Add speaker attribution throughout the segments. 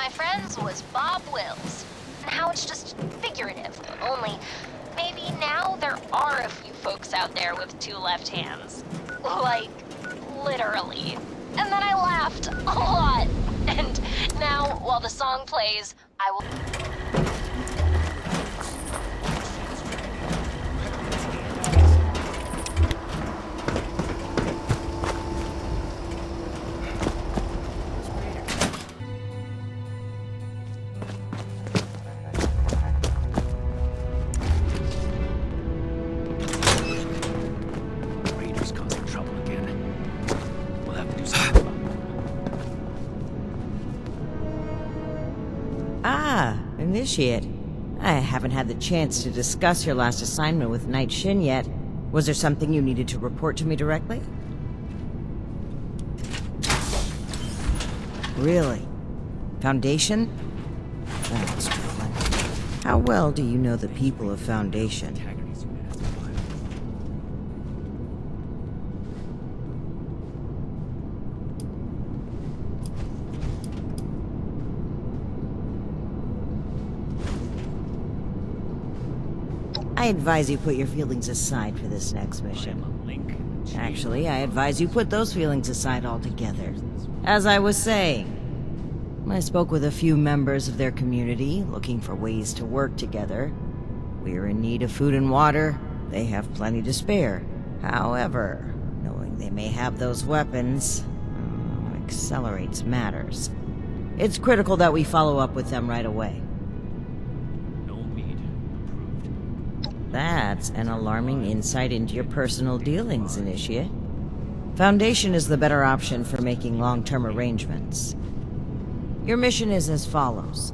Speaker 1: my friends was Bob Wills. Now it's just figurative, only maybe now there are a few folks out there with two left hands. Like, literally. And then I laughed a lot. And now, while the song plays, I will...
Speaker 2: Initiate. I haven't had the chance to discuss your last assignment with Knight Shin yet. Was there something you needed to report to me directly? Really? Foundation? That's troubling. How well do you know the people of Foundation? I advise you put your feelings aside for this next mission. Actually, I advise you put those feelings aside altogether. As I was saying, I spoke with a few members of their community, looking for ways to work together. We're in need of food and water. They have plenty to spare. However, knowing they may have those weapons accelerates matters. It's critical that we follow up with them right away. That's an alarming insight into your personal dealings, Initiate. Foundation is the better option for making long-term arrangements. Your mission is as follows.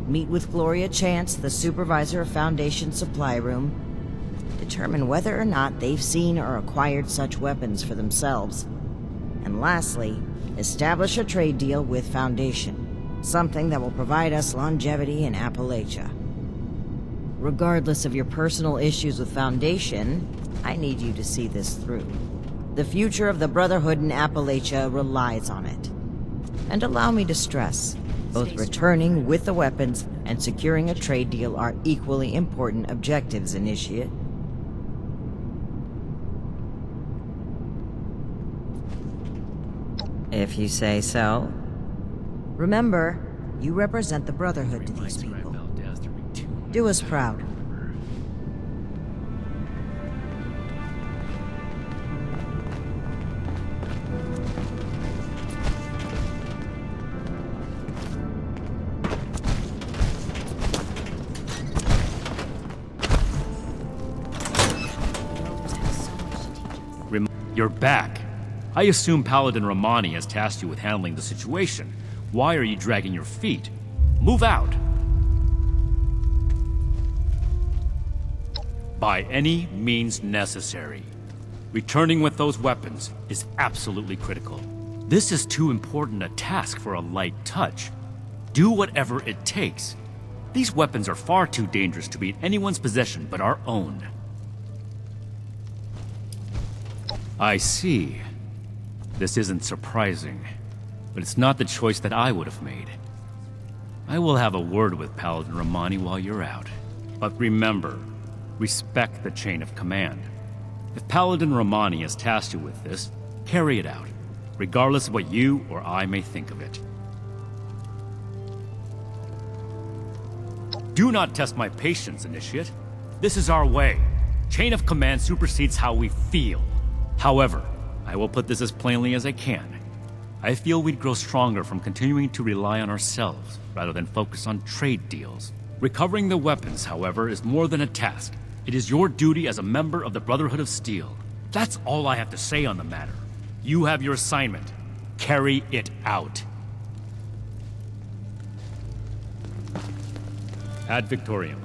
Speaker 2: Meet with Gloria Chance, the supervisor of Foundation Supply Room. Determine whether or not they've seen or acquired such weapons for themselves. And lastly, establish a trade deal with Foundation. Something that will provide us longevity in Appalachia. Regardless of your personal issues with Foundation, I need you to see this through. The future of the Brotherhood in Appalachia relies on it. And allow me to stress, both returning with the weapons and securing a trade deal are equally important objectives, Initiate. If you say so. Remember, you represent the Brotherhood to these people. Do us proud.
Speaker 3: You're back. I assume Paladin Romani has tasked you with handling the situation. Why are you dragging your feet? Move out! By any means necessary. Returning with those weapons is absolutely critical. This is too important a task for a light touch. Do whatever it takes. These weapons are far too dangerous to be in anyone's possession but our own. I see. This isn't surprising, but it's not the choice that I would have made. I will have a word with Paladin Romani while you're out. But remember, respect the chain of command. If Paladin Romani has tasked you with this, carry it out, regardless of what you or I may think of it. Do not test my patience, Initiate. This is our way. Chain of command supersedes how we feel. However, I will put this as plainly as I can. I feel we'd grow stronger from continuing to rely on ourselves, rather than focus on trade deals. Recovering the weapons, however, is more than a task. It is your duty as a member of the Brotherhood of Steel. That's all I have to say on the matter. You have your assignment. Carry it out. Ad Victoriam.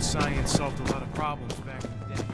Speaker 4: Science solved a lot of problems back in the day.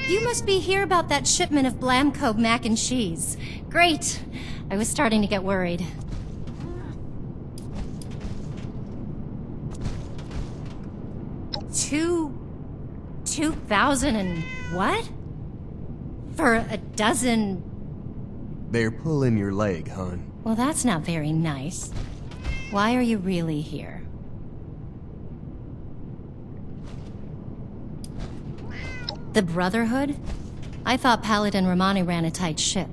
Speaker 5: You must be here about that shipment of Blamco mac and cheese. Great. I was starting to get worried. Two... 2,000 and what? For a dozen...
Speaker 6: They're pulling your leg, hon.
Speaker 5: Well, that's not very nice. Why are you really here? The Brotherhood? I thought Paladin Romani ran a tight ship.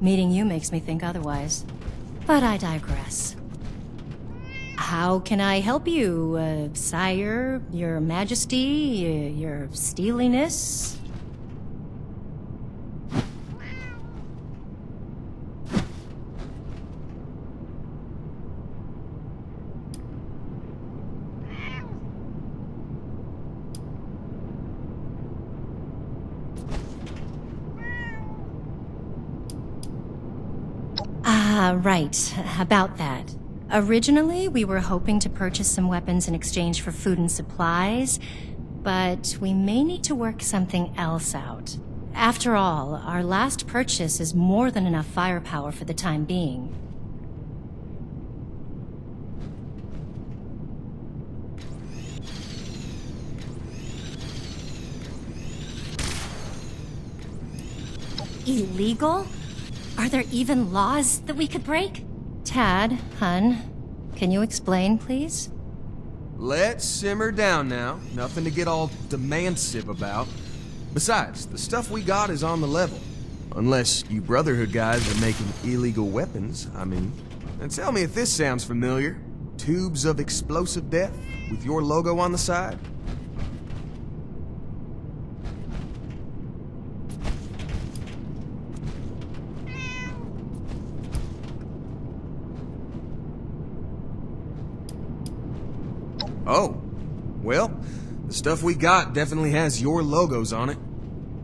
Speaker 5: Meeting you makes me think otherwise. But I digress. How can I help you, Sire, Your Majesty, Your Steeliness? Right. About that. Originally, we were hoping to purchase some weapons in exchange for food and supplies, but we may need to work something else out. After all, our last purchase is more than enough firepower for the time being. Illegal? Are there even laws that we could break? Tad, hun, can you explain, please?
Speaker 6: Let's simmer down now. Nothing to get all demansive about. Besides, the stuff we got is on the level. Unless you Brotherhood guys are making illegal weapons, I mean. And tell me if this sounds familiar. Tubes of explosive death with your logo on the side? Oh, well, the stuff we got definitely has your logos on it.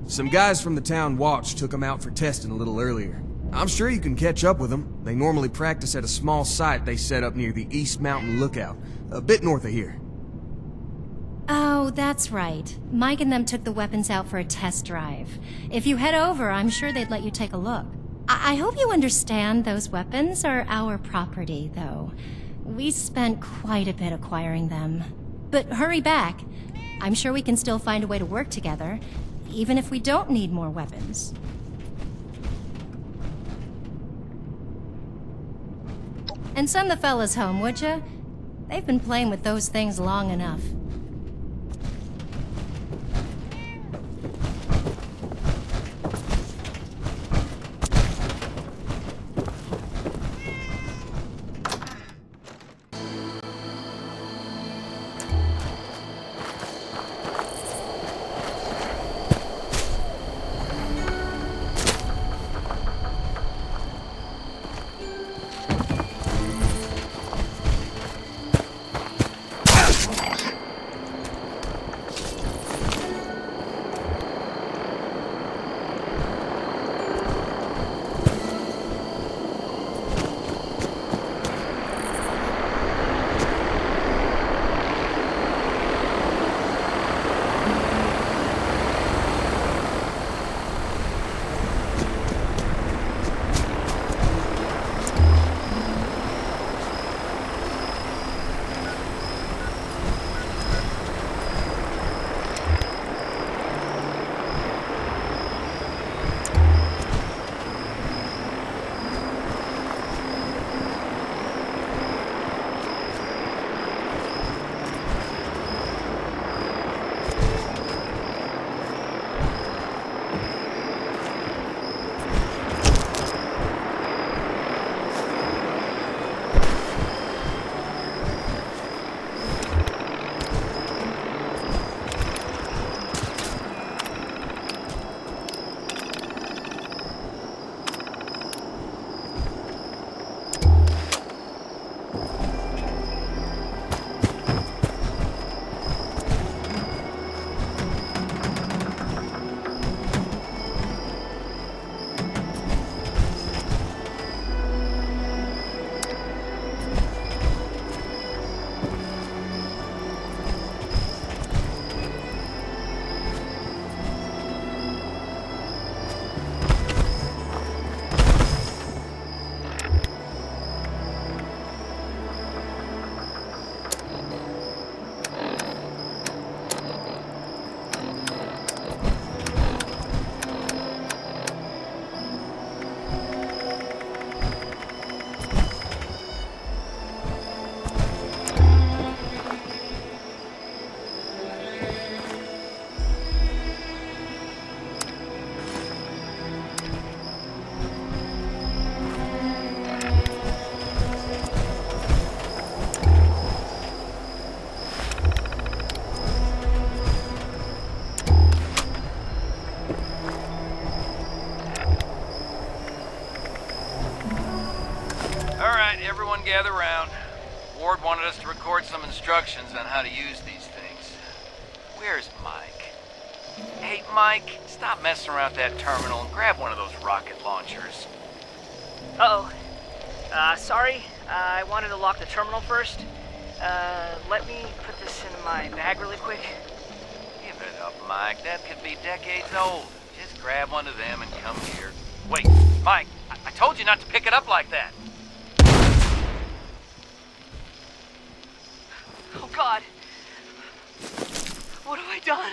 Speaker 6: Some guys from the town watch took them out for testing a little earlier. I'm sure you can catch up with them. They normally practice at a small site they set up near the East Mountain Lookout, a bit north of here.
Speaker 5: Oh, that's right. Mike and them took the weapons out for a test drive. If you head over, I'm sure they'd let you take a look. I hope you understand those weapons are our property, though. We spent quite a bit acquiring them. But hurry back. I'm sure we can still find a way to work together, even if we don't need more weapons. And send the fellas home, would ya? They've been playing with those things long enough.
Speaker 7: wanted us to record some instructions on how to use these things. Where's Mike? Hey, Mike, stop messing around with that terminal and grab one of those rocket launchers.
Speaker 8: Uh-oh. Sorry. I wanted to lock the terminal first. Let me put this in my bag really quick.
Speaker 7: Give it up, Mike. That could be decades old. Just grab one of them and come here. Wait, Mike, I told you not to pick it up like that.
Speaker 8: Oh, God. What have I done?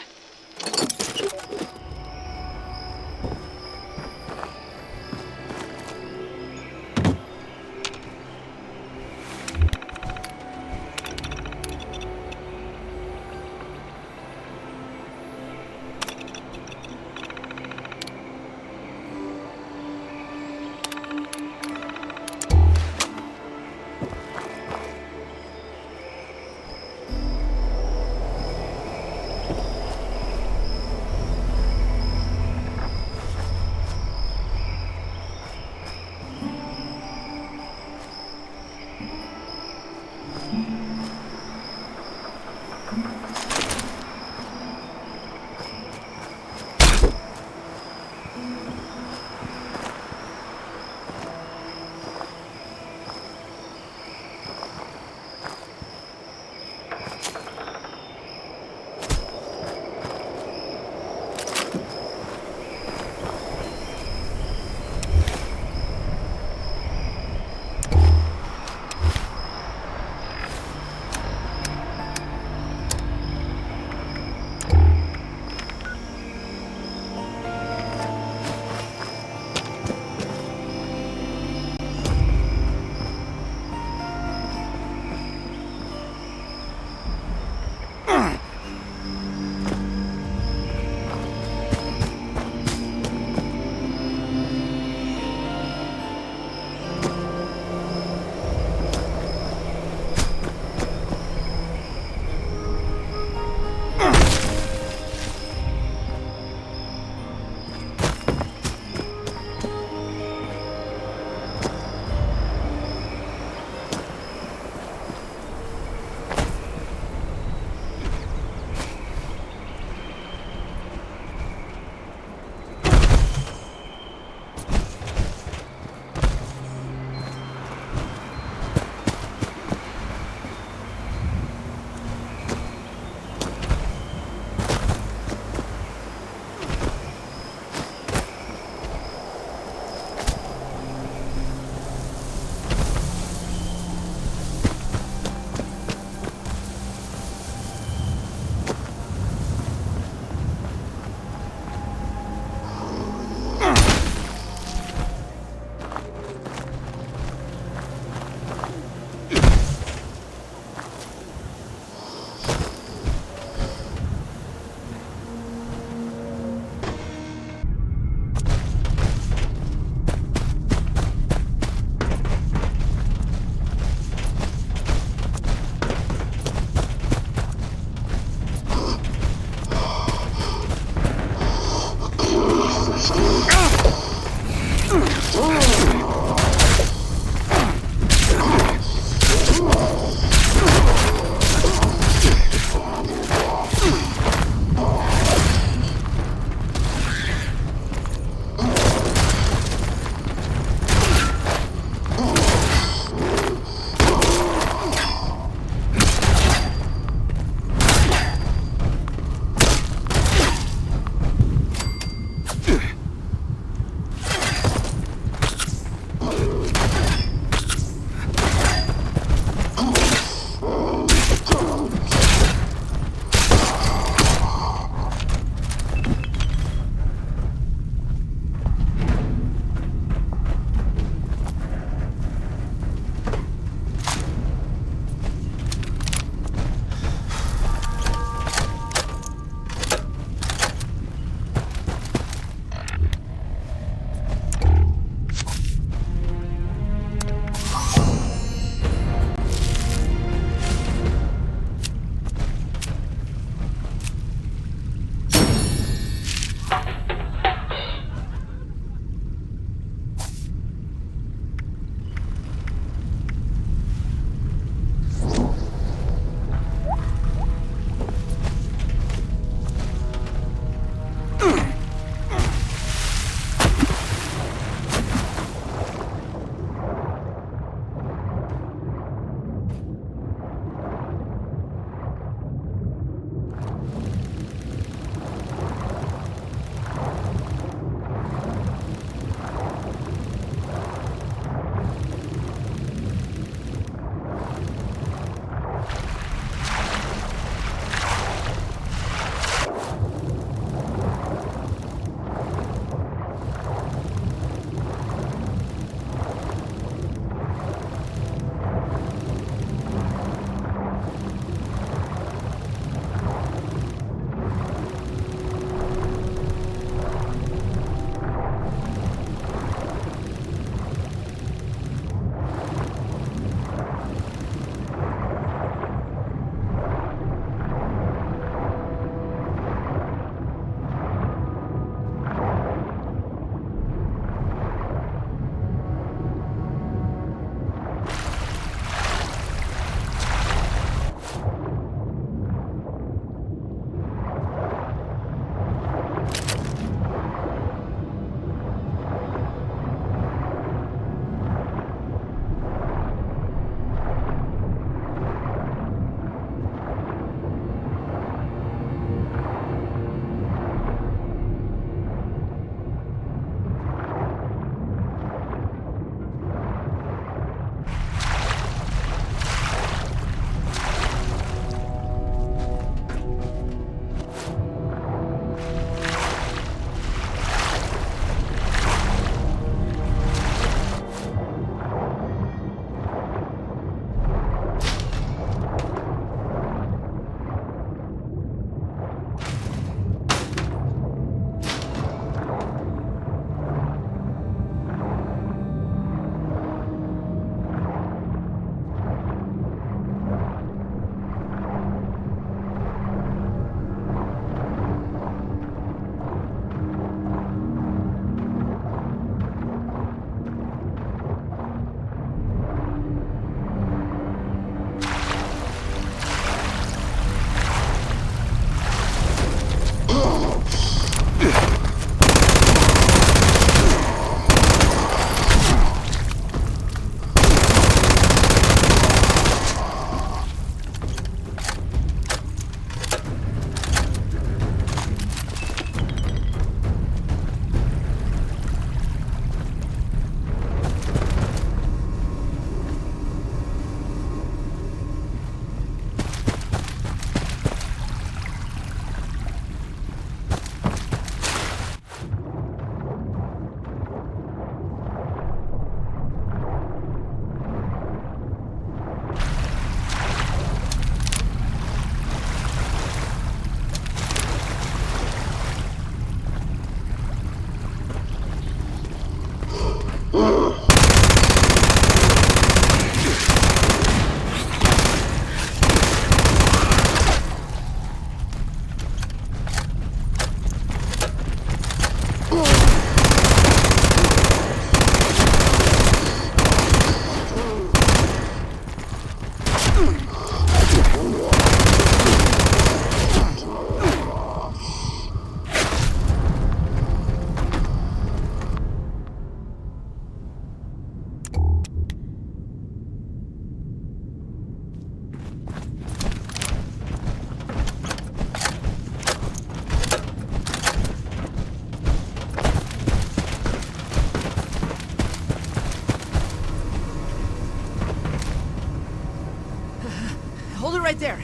Speaker 8: right there.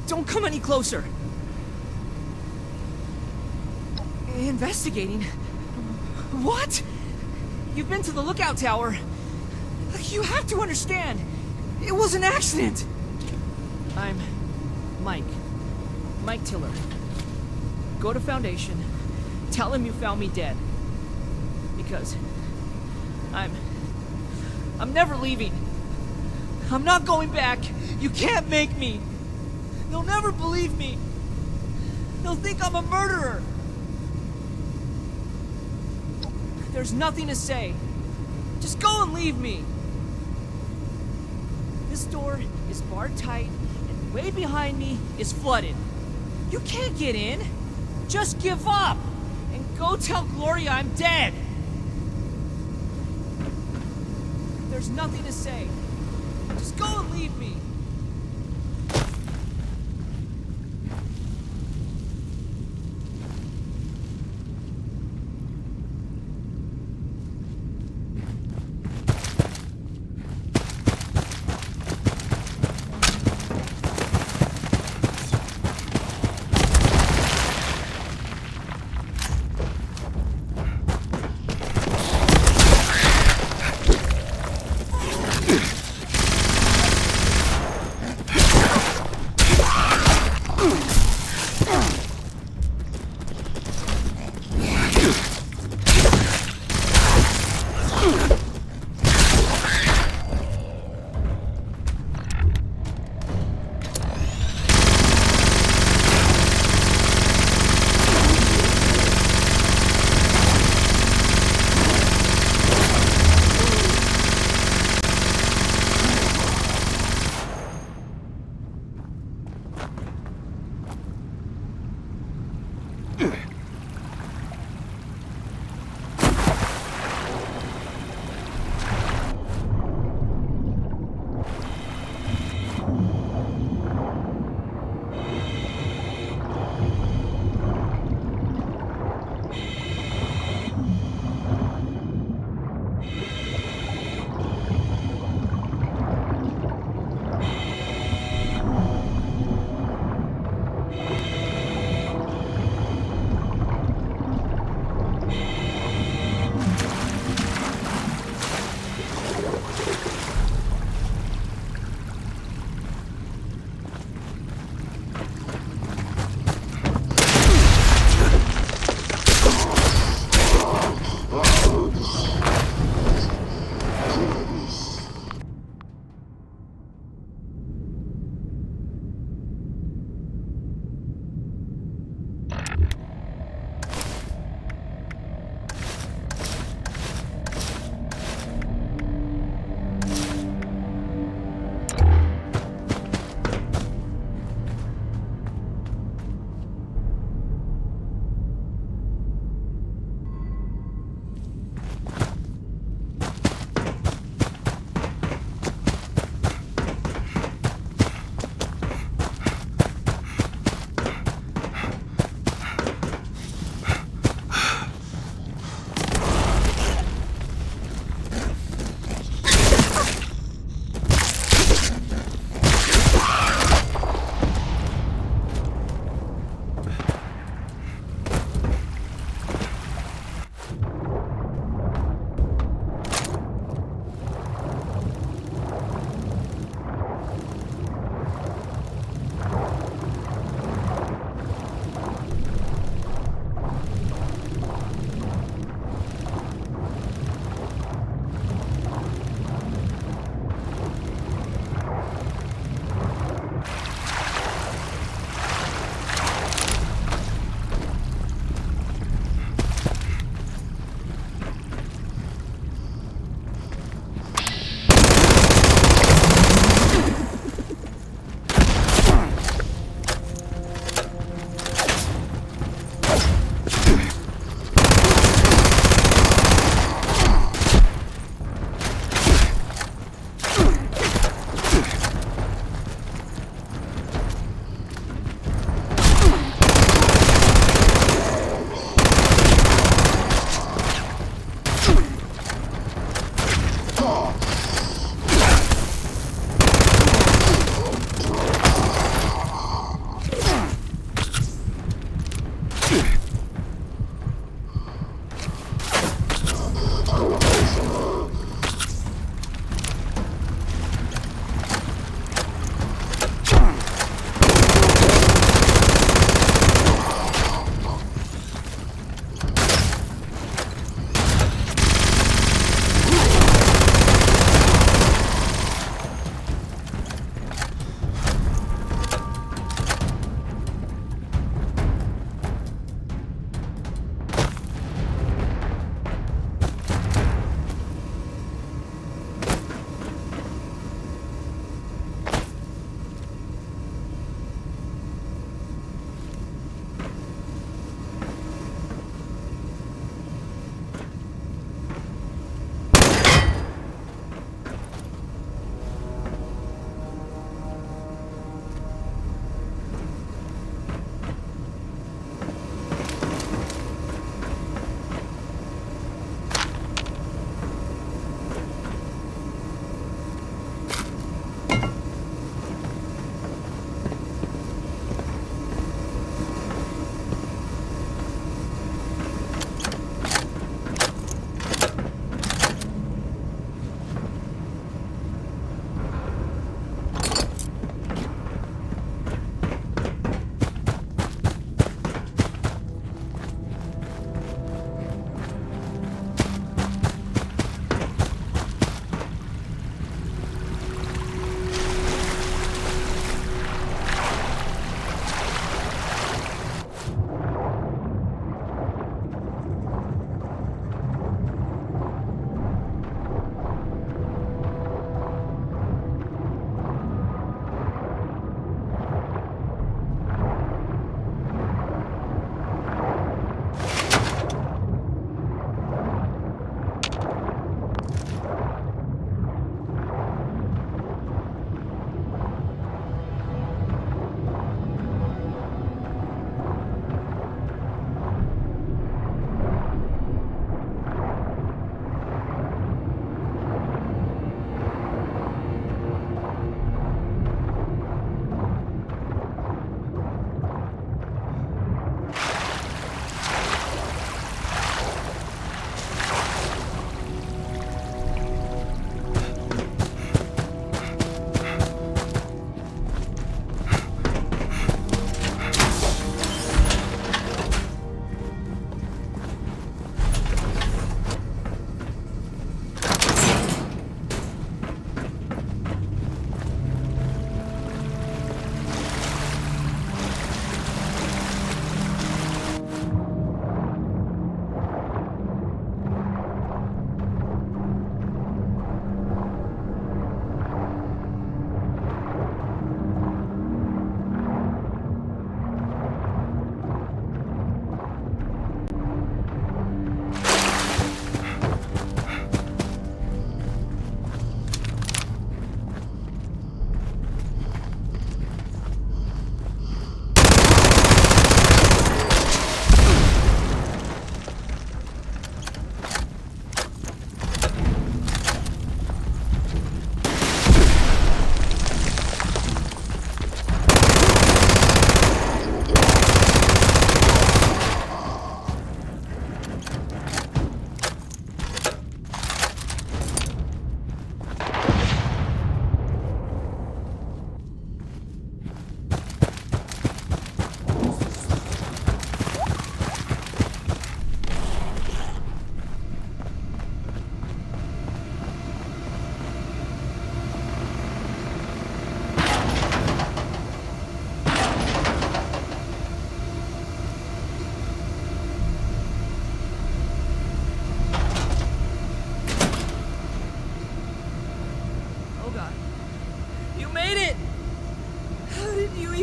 Speaker 8: Don't come any closer. Investigating? What? You've been to the lookout tower. You have to understand. It was an accident. I'm Mike. Mike Tiller. Go to Foundation. Tell him you found me dead. Because I'm never leaving. I'm not going back. You can't make me. They'll never believe me. They'll think I'm a murderer. There's nothing to say. Just go and leave me. This door is barred tight, and way behind me is flooded. You can't get in. Just give up and go tell Gloria I'm dead. There's nothing to say. Just go and leave me.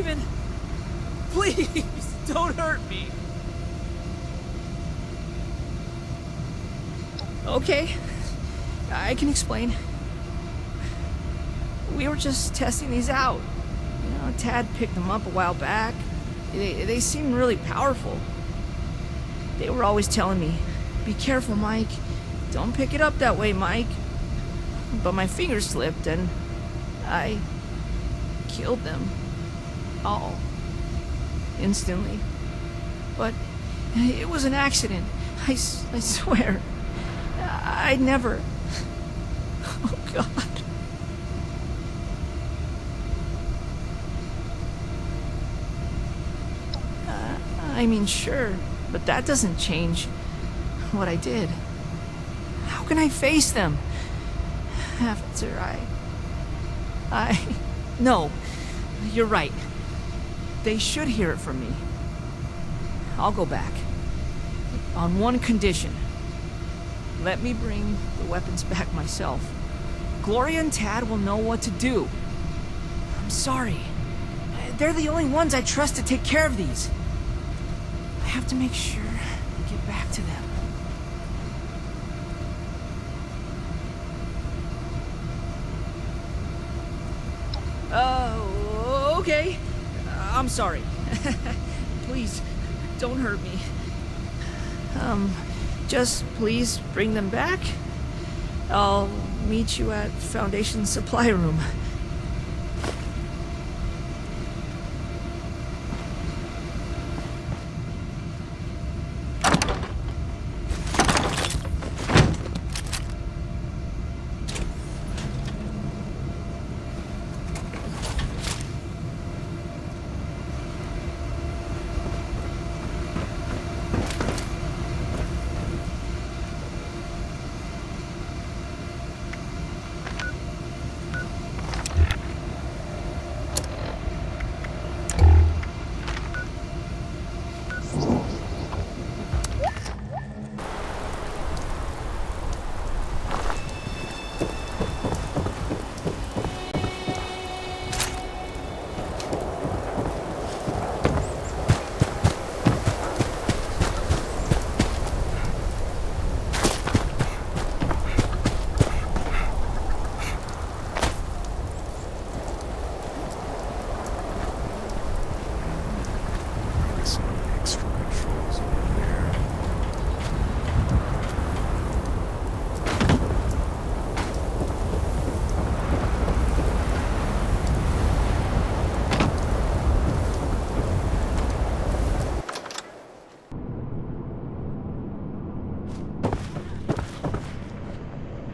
Speaker 8: Steven! Please, don't hurt me! Okay, I can explain. We were just testing these out. You know, Tad picked them up a while back. They seem really powerful. They were always telling me, "Be careful, Mike. Don't pick it up that way, Mike." But my fingers slipped and I killed them. All. Instantly. But it was an accident. I swear. I'd never... Oh, God. I mean, sure, but that doesn't change what I did. How can I face them after No, you're right. They should hear it from me. I'll go back. On one condition. Let me bring the weapons back myself. Gloria and Tad will know what to do. I'm sorry. They're the only ones I trust to take care of these. I have to make sure I get back to them. Okay. I'm sorry. Please, don't hurt me. Just please bring them back. I'll meet you at Foundation Supply Room.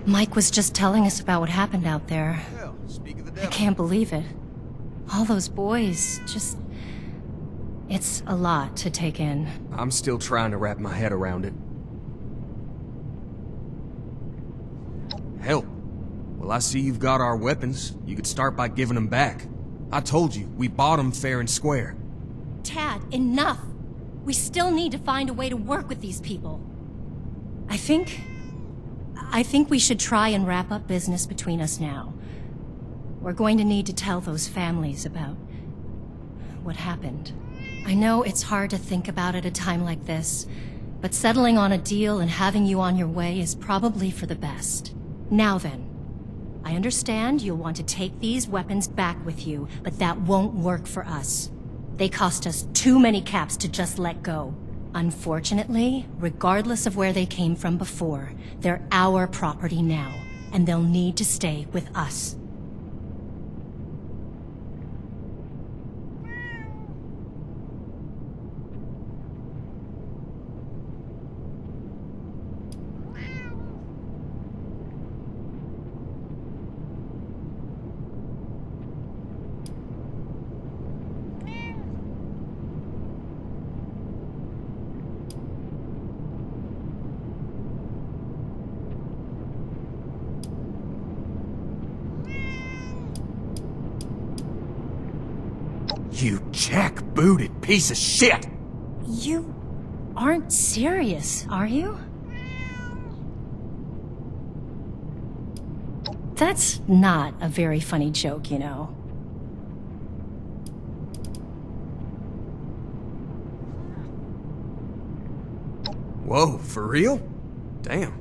Speaker 5: Mike was just telling us about what happened out there.
Speaker 6: Well, speak of the
Speaker 5: I
Speaker 6: devil.
Speaker 5: can't believe it. All those boys, just... It's a lot to take in.
Speaker 6: I'm still trying to wrap my head around it. Hell, well, I see you've got our weapons. You could start by giving them back. I told you, we bought them fair and square.
Speaker 5: Tad, enough! We still need to find a way to work with these people. I think we should try and wrap up business between us now. We're going to need to tell those families about what happened. I know it's hard to think about at a time like this, but settling on a deal and having you on your way is probably for the best. Now then, I understand you'll want to take these weapons back with you, but that won't work for us. They cost us too many caps to just let go. Unfortunately, regardless of where they came from before, they're our property now, and they'll need to stay with us.
Speaker 6: You jackbooted piece of shit!
Speaker 5: You aren't serious, are you? That's not a very funny joke, you know.
Speaker 6: Whoa, for real? Damn.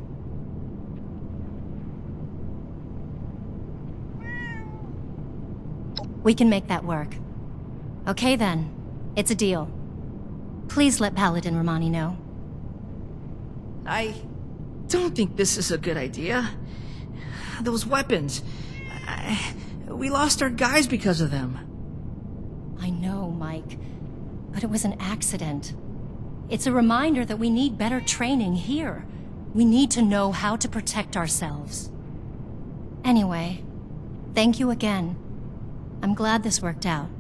Speaker 5: We can make that work. Okay then. It's a deal. Please let Paladin Romani know.
Speaker 8: I don't think this is a good idea. Those weapons. We lost our guys because of them.
Speaker 5: I know, Mike. But it was an accident. It's a reminder that we need better training here. We need to know how to protect ourselves. Anyway, thank you again. I'm glad this worked out.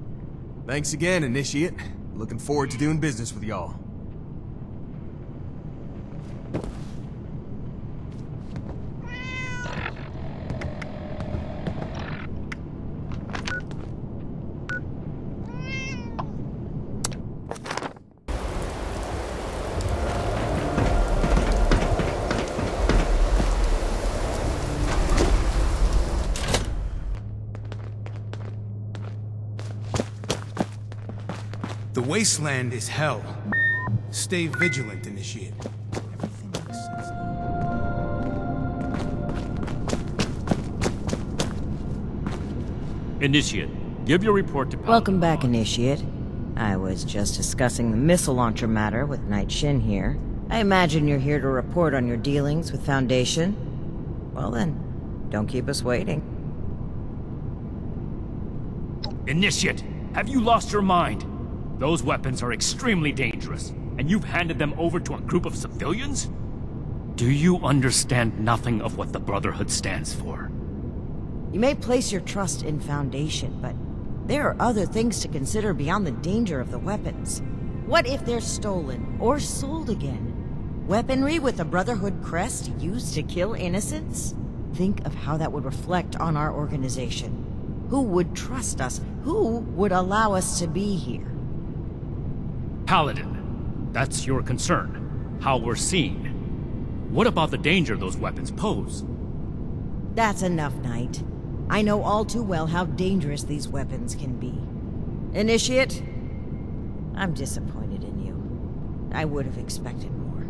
Speaker 6: Thanks again, Initiate. Looking forward to doing business with y'all.
Speaker 4: The wasteland is hell. Stay vigilant, Initiate. Everything makes sense now.
Speaker 3: Initiate, give your report to Paladin.
Speaker 2: Welcome back, Initiate. I was just discussing the missile launcher matter with Knight Shin here. I imagine you're here to report on your dealings with Foundation. Well then, don't keep us waiting.
Speaker 3: Initiate, have you lost your mind? Those weapons are extremely dangerous, and you've handed them over to a group of civilians? Do you understand nothing of what the Brotherhood stands for?
Speaker 2: You may place your trust in Foundation, but there are other things to consider beyond the danger of the weapons. What if they're stolen or sold again? Weaponry with a Brotherhood crest used to kill innocents? Think of how that would reflect on our organization. Who would trust us? Who would allow us to be here?
Speaker 3: Paladin, that's your concern. How we're seen. What about the danger those weapons pose?
Speaker 2: That's enough, Knight. I know all too well how dangerous these weapons can be. Initiate, I'm disappointed in you. I would have expected more.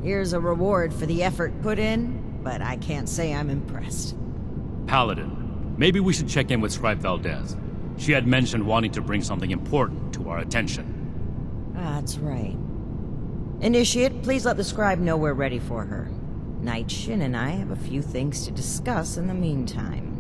Speaker 2: Here's a reward for the effort put in, but I can't say I'm impressed.
Speaker 3: Paladin, maybe we should check in with Scribe Valdez. She had mentioned wanting to bring something important to our attention.
Speaker 2: That's right. Initiate, please let the scribe know we're ready for her. Knight Shin and I have a few things to discuss in the meantime.